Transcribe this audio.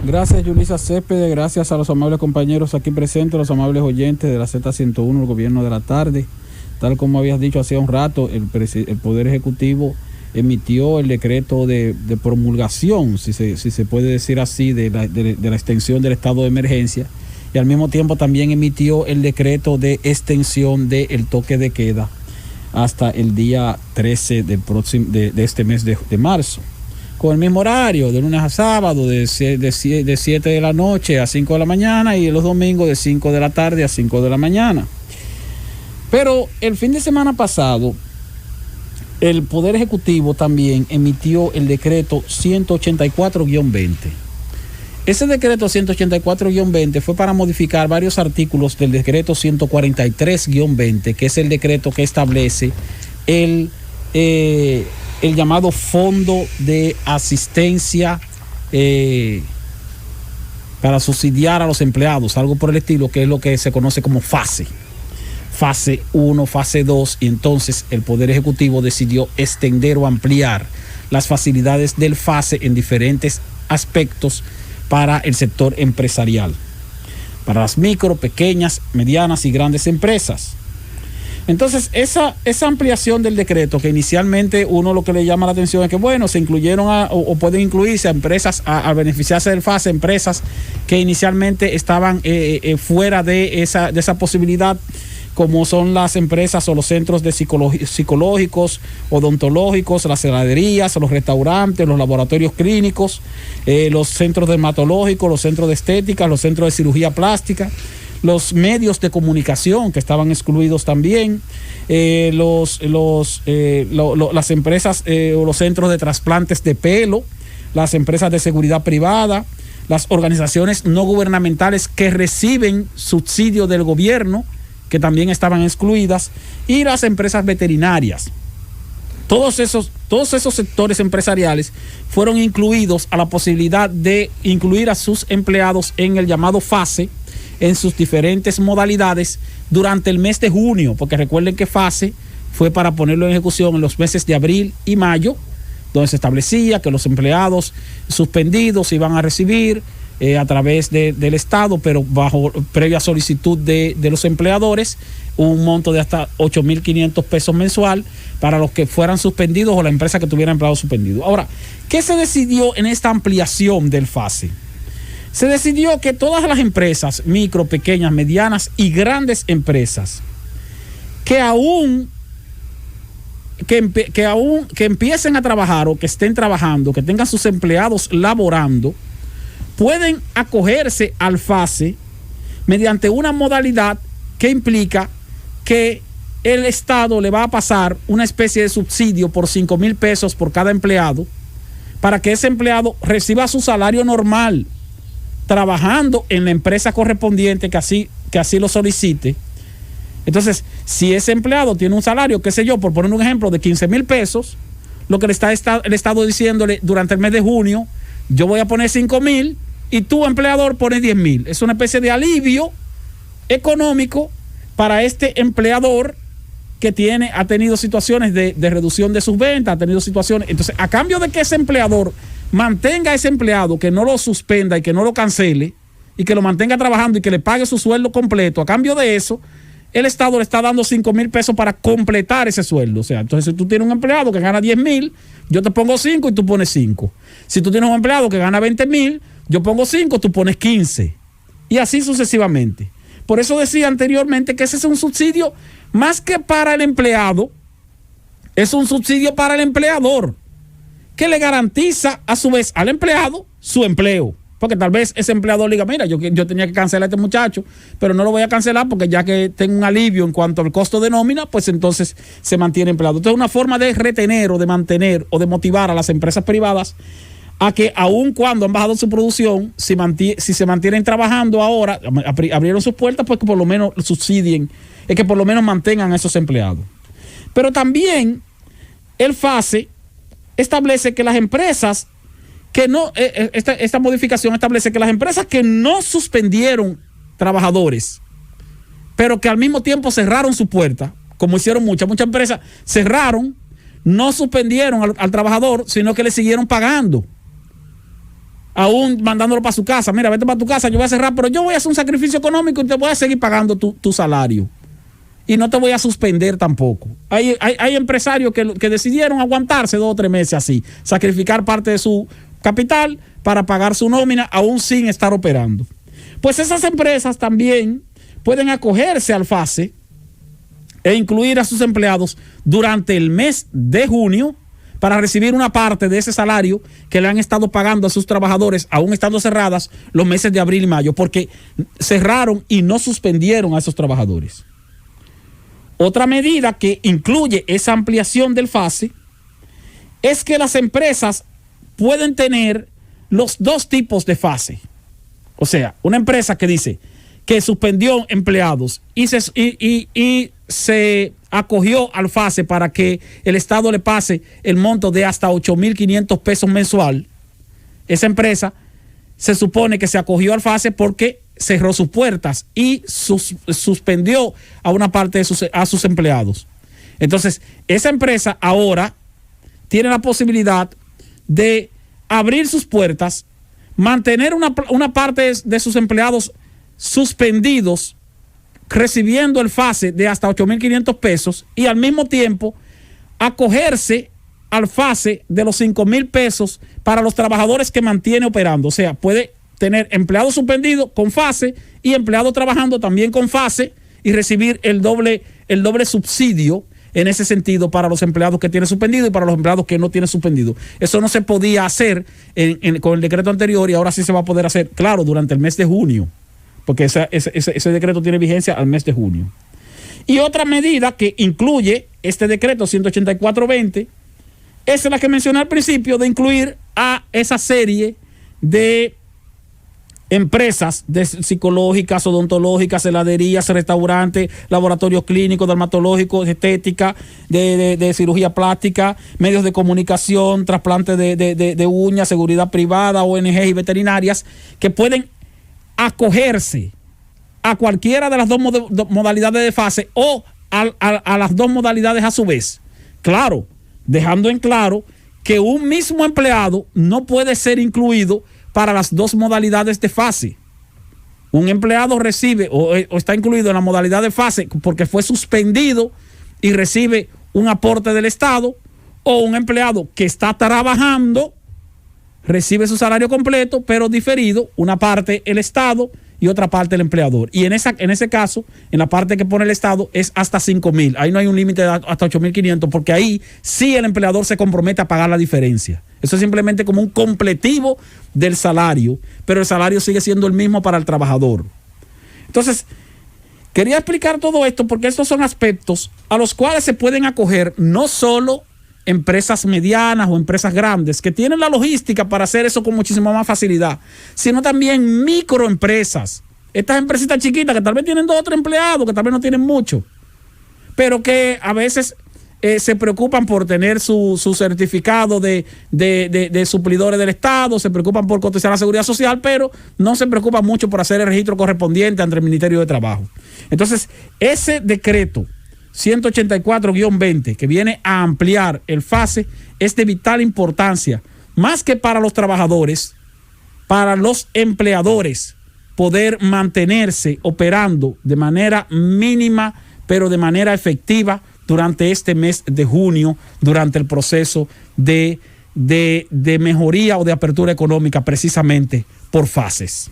Gracias, Yulisa Céspedes, gracias a los amables compañeros aquí presentes, los amables oyentes de la Z101, el gobierno de la tarde. Tal como habías dicho hace un rato, el Poder Ejecutivo emitió el decreto de promulgación, si se puede decir así, de la extensión del estado de emergencia, y al mismo tiempo también emitió el decreto de extensión del toque de queda hasta el día 13 de este mes de marzo. Con el mismo horario, de lunes a sábado, de 7 de la noche a 5 de la mañana, y los domingos de 5 de la tarde a 5 de la mañana. Pero el fin de semana pasado, el Poder Ejecutivo también emitió el decreto 184-20. Ese decreto 184-20 fue para modificar varios artículos del decreto 143-20, que es el decreto que establece el llamado Fondo de Asistencia para subsidiar a los empleados, algo por el estilo, que es lo que se conoce como fase 1, fase 2, y entonces el Poder Ejecutivo decidió extender o ampliar las facilidades del fase en diferentes aspectos para el sector empresarial, para las micro, pequeñas, medianas y grandes empresas. Entonces, esa ampliación del decreto, que inicialmente uno lo que le llama la atención es que, bueno, se incluyeron o pueden incluirse a empresas, a beneficiarse del FASE, empresas que inicialmente estaban fuera de esa posibilidad, como son las empresas o los centros de psicológicos, odontológicos, las heladerías, los restaurantes, los laboratorios clínicos, los centros dermatológicos, los centros de estética, los centros de cirugía plástica, los medios de comunicación que estaban excluidos también, las empresas o los centros de trasplantes de pelo, las empresas de seguridad privada, las organizaciones no gubernamentales que reciben subsidio del gobierno, que también estaban excluidas, y las empresas veterinarias. Todos esos sectores empresariales fueron incluidos a la posibilidad de incluir a sus empleados en el llamado FASE, en sus diferentes modalidades durante el mes de junio, porque recuerden que FASE fue para ponerlo en ejecución en los meses de abril y mayo, donde se establecía que los empleados suspendidos iban a recibir a través del Estado, pero bajo previa solicitud de los empleadores, un monto de hasta 8.500 pesos mensual para los que fueran suspendidos o la empresa que tuviera empleados suspendidos. Ahora, ¿qué se decidió en esta ampliación del FASE? Se decidió que todas las empresas, micro, pequeñas, medianas y grandes empresas, que empiecen a trabajar o que estén trabajando, que tengan sus empleados laborando, pueden acogerse al FASE mediante una modalidad que implica que el Estado le va a pasar una especie de subsidio por 5,000 pesos por cada empleado, para que ese empleado reciba su salario normal trabajando en la empresa correspondiente que así lo solicite. Entonces, si ese empleado tiene un salario, qué sé yo, por poner un ejemplo, de 15,000 pesos, lo que le está el Estado diciéndole durante el mes de junio: yo voy a poner 5,000 y tú, empleador, pones 10,000. Es una especie de alivio económico para este empleador que ha tenido situaciones de reducción de sus ventas, ha tenido situaciones. Entonces, a cambio de que ese empleador mantenga a ese empleado, que no lo suspenda y que no lo cancele, y que lo mantenga trabajando y que le pague su sueldo completo, a cambio de eso, el Estado le está dando 5,000 pesos para completar ese sueldo. O sea, entonces, si tú tienes un empleado que gana 10,000, yo te pongo 5 y tú pones 5. Si tú tienes un empleado que gana 20,000, yo pongo 5, tú pones 15. Y así sucesivamente. Por eso decía anteriormente que ese es un subsidio más que para el empleado, es un subsidio para el empleador, que le garantiza a su vez al empleado su empleo. Porque tal vez ese empleador diga: mira, yo tenía que cancelar a este muchacho, pero no lo voy a cancelar porque ya que tengo un alivio en cuanto al costo de nómina, pues entonces se mantiene empleado. Entonces, es una forma de retener o de mantener o de motivar a las empresas privadas a que, aun cuando han bajado su producción, si se mantienen trabajando ahora, abrieron sus puertas, pues que por lo menos subsidien, que por lo menos mantengan a esos empleados. Pero también el FASE establece que las empresas que no, esta modificación establece que las empresas que no suspendieron trabajadores, pero que al mismo tiempo cerraron su puerta, como hicieron muchas empresas, cerraron, no suspendieron al trabajador, sino que le siguieron pagando. aún mandándolo para su casa. Mira, vete para tu casa, yo voy a cerrar, pero yo voy a hacer un sacrificio económico y te voy a seguir pagando tu salario. Y no te voy a suspender tampoco. Hay empresarios que decidieron aguantarse 2 o 3 meses así, sacrificar parte de su capital para pagar su nómina aún sin estar operando. Pues esas empresas también pueden acogerse al FASE e incluir a sus empleados durante el mes de junio para recibir una parte de ese salario que le han estado pagando a sus trabajadores, aún estando cerradas los meses de abril y mayo, porque cerraron y no suspendieron a esos trabajadores. Otra medida que incluye esa ampliación del FASE es que las empresas pueden tener los 2 tipos de FASE. O sea, una empresa que dice que suspendió empleados y se acogió al FASE para que el Estado le pase el monto de hasta 8.500 pesos mensual. Esa empresa se supone que se acogió al FASE porque cerró sus puertas y suspendió a una parte de sus empleados. Entonces, esa empresa ahora tiene la posibilidad de abrir sus puertas, mantener una parte de sus empleados suspendidos, recibiendo el FASE de hasta 8.500 pesos y al mismo tiempo acogerse al FASE de los 5.000 pesos para los trabajadores que mantiene operando. O sea, puede tener empleado suspendido con FASE y empleado trabajando también con FASE y recibir el doble subsidio en ese sentido para los empleados que tienen suspendido y para los empleados que no tienen suspendido. Eso no se podía hacer con el decreto anterior y ahora sí se va a poder hacer, claro, durante el mes de junio, porque ese decreto tiene vigencia al mes de junio. Y otra medida que incluye este decreto 184-20 es la que mencioné al principio, de incluir a esa serie de empresas psicológicas, odontológicas, heladerías, restaurantes, laboratorios clínicos, dermatológicos, estética, de cirugía plástica, medios de comunicación, trasplante de uñas, seguridad privada, ONG y veterinarias, que pueden acogerse a cualquiera de las 2 modalidades de FASE o a las 2 modalidades a su vez. Claro, dejando en claro que un mismo empleado no puede ser incluido para las 2 modalidades de FASE. Un empleado recibe o está incluido en la modalidad de FASE porque fue suspendido y recibe un aporte del Estado, o un empleado que está trabajando recibe su salario completo pero diferido, una parte el Estado y otra parte el empleador. Y en ese caso, en la parte que pone el Estado es hasta 5.000. Ahí no hay un límite de hasta 8.500 porque ahí sí el empleador se compromete a pagar la diferencia. Eso es simplemente como un completivo del salario, pero el salario sigue siendo el mismo para el trabajador. Entonces, quería explicar todo esto porque estos son aspectos a los cuales se pueden acoger no solo empresas medianas o empresas grandes que tienen la logística para hacer eso con muchísima más facilidad, sino también microempresas. Estas empresitas chiquitas que tal vez tienen 2 o 3 empleados, que tal vez no tienen mucho, pero que a veces se preocupan por tener su certificado de suplidores del Estado, se preocupan por cotizar la seguridad social, pero no se preocupan mucho por hacer el registro correspondiente ante el Ministerio de Trabajo. Entonces, ese decreto 184-20 que viene a ampliar el FASE es de vital importancia, más que para los trabajadores, para los empleadores, poder mantenerse operando de manera mínima, pero de manera efectiva durante este mes de junio, durante el proceso de mejoría o de apertura económica, precisamente por fases.